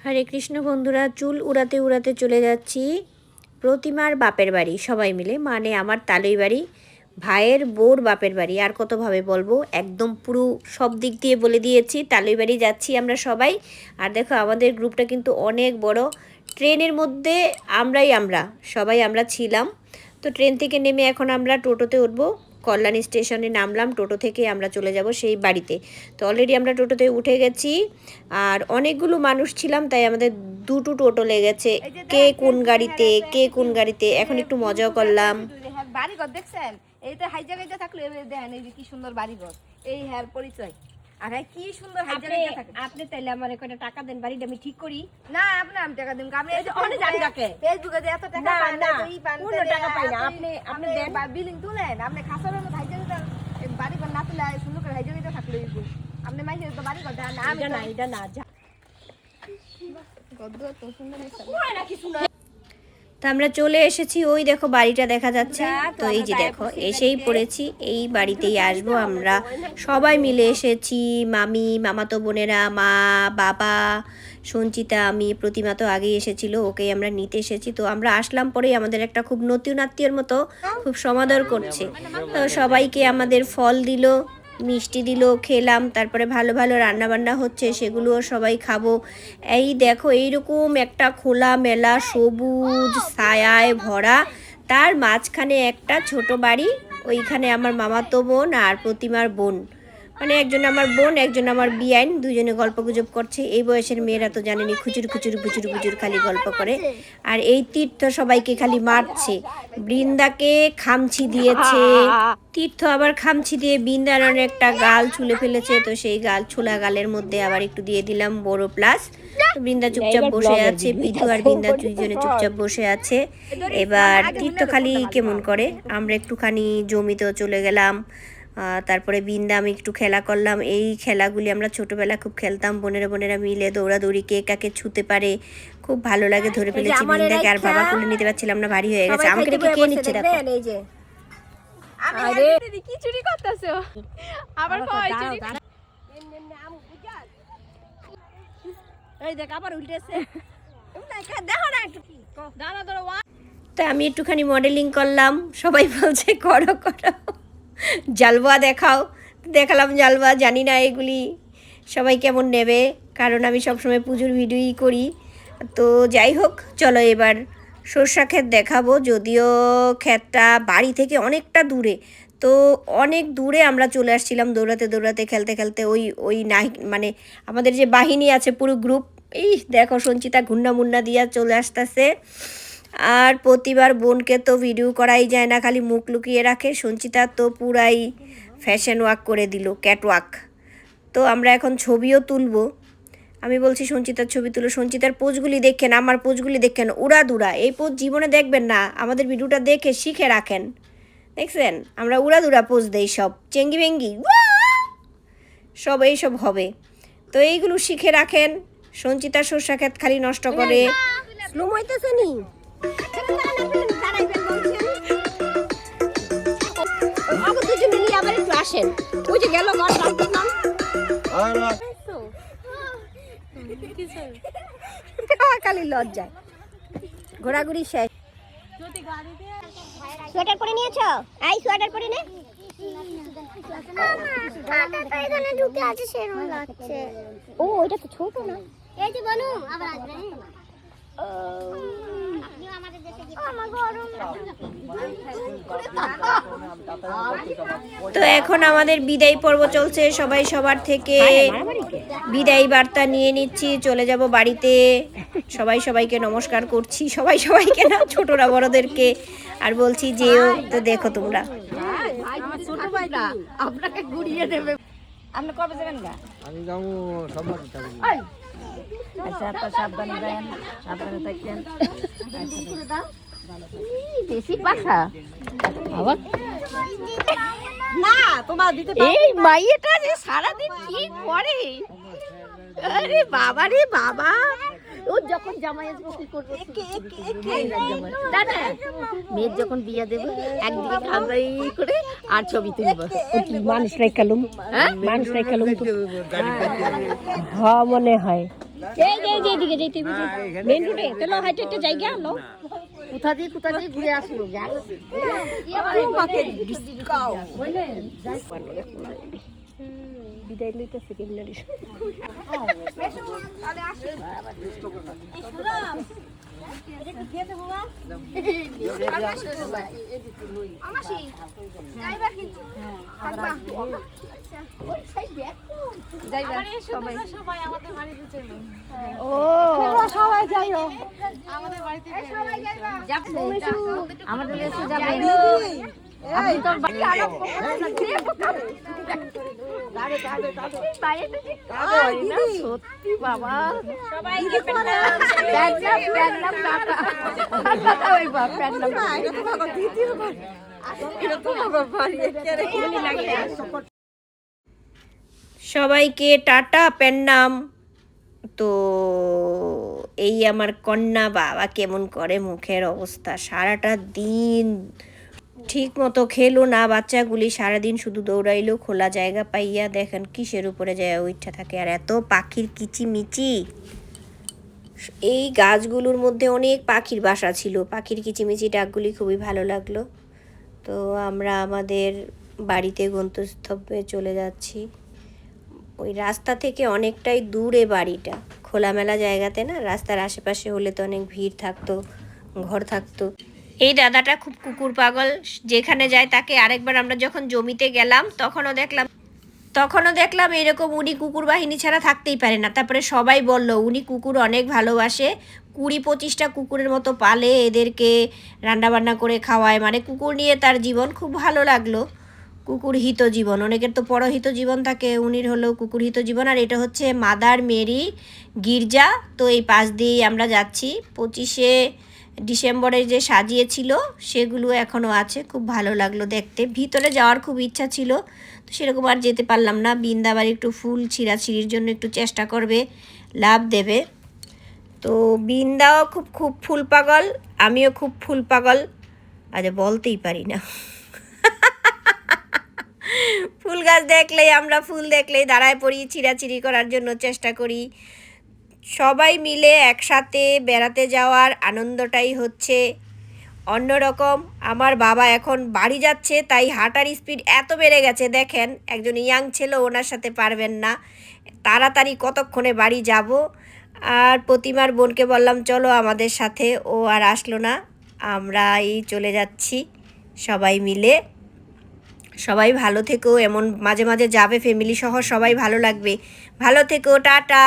হরে কৃষ্ণ বন্ধুরা, চুল উড়াতে উড়াতে চলে যাচ্ছি প্রতিমার বাপের বাড়ি সবাই মিলে, মানে আমার তালুই বাড়ি, ভাইয়ের বউর বাপের বাড়ি। আর কতভাবে বলবো, একদম পুরো সব দিক দিয়ে বলে দিয়েছি। তালুই বাড়ি যাচ্ছি আমরা সবাই। আর দেখো আমাদের গ্রুপটা কিন্তু অনেক বড়। ট্রেনের মধ্যে আমরা সবাই ছিলাম। তো ট্রেন থেকে নেমে এখন আমরা টোটোতে উঠবো। কল্যাণী স্টেশনে নামলাম, টোটো থেকে আমরা চলে যাব সেই বাড়িতে। তো অলরেডি আমরা টোটোতে উঠে গেছি, আর অনেকগুলো মানুষ ছিলাম, তাই আমাদের দুটো টোটো লেগেছে। কে কোন গাড়িতে এখন একটু মজাও করলাম। বাড়িঘর দেখছেন, এই তো হাই জায়গায় থাকলে দেখেন এই যে কি সুন্দর বাড়িঘর, এই হ্যার পরিচয়। আর কি সুন্দর হাই জায়গায় থাকে। আপনি তাইলে আমার একটা টাকা দেন, বাড়িটা আমি ঠিক করি। না আপনি আমি টাকা দেন, আমি এই যে অনেক জানি যাকে ফেসবুকে যে এত টাকা পান না, এই পান কোন টাকা পাই না। আপনি দেন বিলিং তুলেন, আপনি খাসার মতো হাই জায়গায় বাড়িঘর না তুলে সুন্দর করে হাই জায়গায় থাকলে আপনি মাইকে তো বাড়িঘর দেন না। আমি না এটা না যা গদ্দ তো সুন্দর হয় না কি সুন্দর। তো আমরা চলে এসেছি, ওই দেখো বাড়িটা দেখা যাচ্ছে। তো এই যে দেখো এসেই পড়েছি, এই বাড়িতেই আসবো আমরা। সবাই মিলে এসেছি, মামি, মামাতো বোনেরা, মা, বাবা, সঞ্চিতা, আমি, প্রতিমা তো আগেই এসেছিল, ওকে আমরা নিতে এসেছি। তো আমরা আসলাম পরেই আমাদের একটা খুব নতুন আত্মীয়র মতো খুব সমাদর করছে। তো সবাইকে আমাদের ফল দিল, মিষ্টি দিল, খেলাম। তারপরে ভালো ভালো রান্নাবান্না হচ্ছে, সেগুলোও সবাই খাবো। এই দেখো এইরকম একটা খোলা মেলা সবুজ ছায়ায় ভরা, তার মাঝখানে একটা ছোট বাড়ি। ওইখানে আমার মামাতো বোন আর প্রতিমার বোন, মানে একজন আমার বোন একজন আমার বিয়াইন, দুজনে গল্প গুজব করছে। এই বয়সের মেয়েরা তো জানেনি, খুচুর খুচুর খুচুর খুচুর খালি গল্প করে। আর এই তীর্থ সবাইকে খালি মারছে। বৃন্দাকে খামছি দিয়েছে, তীর্থ আবার খামছি দিয়ে বৃন্দার একটা গাল ছুলে ফেলেছে। তো সেই গাল ছোলা গালের মধ্যে আবার একটু দিয়ে দিলাম বড় প্লাস। বৃন্দা চুপচাপ বসে আছে, পিথু আর বৃন্দা দুইজনে চুপচাপ বসে আছে। এবার তীর্থ খালি কেমন করে। আমরা একটুখানি জমিতেও চলে গেলাম। তারপরে বৃন্দা আমি একটু খেলা করলাম। এই খেলাগুলি আমরা ছোটবেলা খুব খেলতাম, বোনেরা মিলে দৌড়াদৌড়ি, কে কাকে ছুতে পারে, খুব ভালো লাগে। ধরে ফেলেছি বৃন্দাকে, আর বাবা কুলে নিতে পারছিলাম না, ভারী হয়ে গেছে। আমাকে দেখে কে নিচ্ছে দেখো। আরে দিদি কি চুরি করতেছো? আবার কই চুরি? এই দেখ আবার উল্টেছে। দেখো না একটু কি দাঁড়া ধরো। তো আমি একটুখানি মডেলিং করলাম, সবাই বলছে করো করো, জালবা দেখাও। দেখালাম জালবা। জানি না এগুলি সবাই কেমন নেবে, কারণ আমি সবসময় পুজোর ভিডিওই করি। তো যাই হোক, চলো এবার সরষা ক্ষেত দেখাবো। যদিও ক্ষেতটা বাড়ি থেকে অনেকটা দূরে, তো অনেক দূরে আমরা চলে আসছিলাম দৌড়াতে দৌড়াতে, খেলতে খেলতে। ওই নাই মানে আমাদের যে বাহিনী আছে পুরো গ্রুপ, এই দেখো সঞ্চিতা ঘুন্না মুন্না দিয়া চলে আসতেছে। আর প্রতিবার বোনকে তো ভিডিও করাই যায় না, খালি মুখ লুকিয়ে রাখে। সঞ্চিতা তো পুরাই ফ্যাশন ওয়াক করে দিল, ক্যাটওয়াক। তো আমরা এখন ছবিও তুলবো। আমি বলছি সঞ্চিতার ছবি তুলো, সঞ্চিতার পোজগুলি দেখেন, আমার পোজগুলি দেখেন, উড়াদুরা। এই পোজ জীবনে দেখবেন না, আমাদের ভিডিওটা দেখে শিখে রাখেন। দেখছেন আমরা উড়াদুরা পোজ দেই, সব চেঙ্গি বেঙ্গি সব এইসব হবে। তো এইগুলো শিখে রাখেন। সঞ্চিতা সরষা ক্ষেত খালি নষ্ট করে। স্লো হইতেছে নি আবার একটু আসেন, ওই যে গেল খালি লজ্জায় ঘোরাঘুরি শেষ। সোয়েটার পরে নিয়েছ? আই সোয়েটার পরে নে। ও এটা তো ছোট না। এই যে বনু আবার আসবে। তো এখন আমাদের বিদায় পর্ব চলছে, সবাই সবার থেকে বিদায় বার্তা নিয়ে নিচ্ছি, চলে যাব বাড়িতে। সবাই সবাইকে নমস্কার করছি, সবাই সবাইকে না, ছোটরা বড়দেরকে। আর বলছি যেও। তো দেখো তোমরা, ছোট ভাইটা আপনাকে ঘুরিয়ে দেবে। আপনি কবে যাবেন? আমি যাবো সোমবার। আচ্ছা তো সাবধানে যান, সাবধানে থাকেন। বেশি পাখা আবার না তোমার দিতে পারবো। এই মাইয়াটা যে সারাদিন কি করে, আরে বাবা রে বাবা। ও যখন জামাই আসবে কি করবে, মেয়ের যখন বিয়ে দেবে একদিকে খান্দাই করে আর ছবি তুলবো। মানুষ রাইকালুম, মানুষ রাইকালুম হ্যাঁ মনে হয়। এই যে এদিকে যাইতে মেন রোডে তেলো হাইটে একটা জায়গা লো কোথা দিয়ে ঘুরে আসলো বিদায় লইতেছে কেমনে আমাদের এসে যাবেন আপনি তো সত্যি বাবা সবাইকে সবাইকে টাটা পেন্নাম। তো এই আমার কন্যা, বাবা কেমন করে মুখের অবস্থা, সারাটা দিন ঠিক মতো খেলো না বাচ্চাগুলি, সারাদিন শুধু দৌড়াইলো খোলা জায়গা পাইয়া। দেখেন কিসের উপরে যায় উঠা থাকে, আর এত পাখির কিচিমিচি। এই গাছগুলোর মধ্যে অনেক পাখির বাসা ছিল, পাখির কিচিমিচি ডাকগুলি খুবই ভালো লাগলো। তো আমরা আমাদের বাড়িতে গন্তব্যে চলে যাচ্ছি। ওই রাস্তা থেকে অনেকটাই দূরে বাড়িটা, খোলামেলা জায়গাতে না, রাস্তার আশেপাশে হলে তো অনেক ভিড় থাকতো, ঘর থাকতো। এই দাদাটা খুব কুকুর পাগল, যেখানে যায় তাকে। আরেকবার আমরা যখন জমিতে গেলাম তখনও দেখলাম এরকম, উনি কুকুর বাহিনী ছাড়া থাকতেই পারে না। তারপরে সবাই বলল উনি কুকুর অনেক ভালোবাসে, 20-25টা কুকুরের মতো পালে, এদেরকে রান্নাবান্না করে খাওয়ায়, মানে কুকুর নিয়ে তার জীবন। খুব ভালো লাগলো, কুকুর হিত জীবন। অনেকের তো পরহিত জীবন থাকে, উনির হলো কুকুর হিত জীবন। আর এটা হচ্ছে মাদার মেরি গির্জা। তো এই পাশ দিয়েই আমরা যাচ্ছি। 25শে ডিসেম্বরে যে সাজিয়েছিল সেগুলো এখনও আছে, খুব ভালো লাগলো দেখতে। ভিতরে যাওয়ার খুব ইচ্ছা ছিল, তো সেরকম আর যেতে পারলাম না। বৃন্দাবার একটু ফুল ছিঁড়াছিঁড়ির জন্য একটু চেষ্টা করবে, লাভ দেবে। তো বৃন্দাও খুব ফুল পাগল, আমিও খুব ফুল পাগল, আজ বলতেই পারি না। ফুল গাছ দেখলেই, আমরা ফুল দেখলেই দাঁড়ায় পড়ি, ছিঁড়াছিঁড়ি করার জন্য চেষ্টা করি। সবাই মিলে একসাথে বেড়াতে যাওয়ার আনন্দটাই হচ্ছে অন্যরকম। আমার বাবা এখন বাড়ি যাচ্ছে, তাই হাঁটার স্পিড এত বেড়ে গেছে, দেখেন একজন ইয়াং ছেলে, ওনার সাথে পারবেন না, তাড়াতাড়ি কতক্ষণে বাড়ি যাব। আর প্রতিমার বোনকে বললাম চলো আমাদের সাথে, ও আর আসলো না। আমরা এই চলে যাচ্ছি সবাই মিলে। সবাই ভালো থেকো, এমন মাঝে মাঝে যাবে ফ্যামিলি সহ, সবাই ভালো লাগবে। ভালো থেকো, টাটা।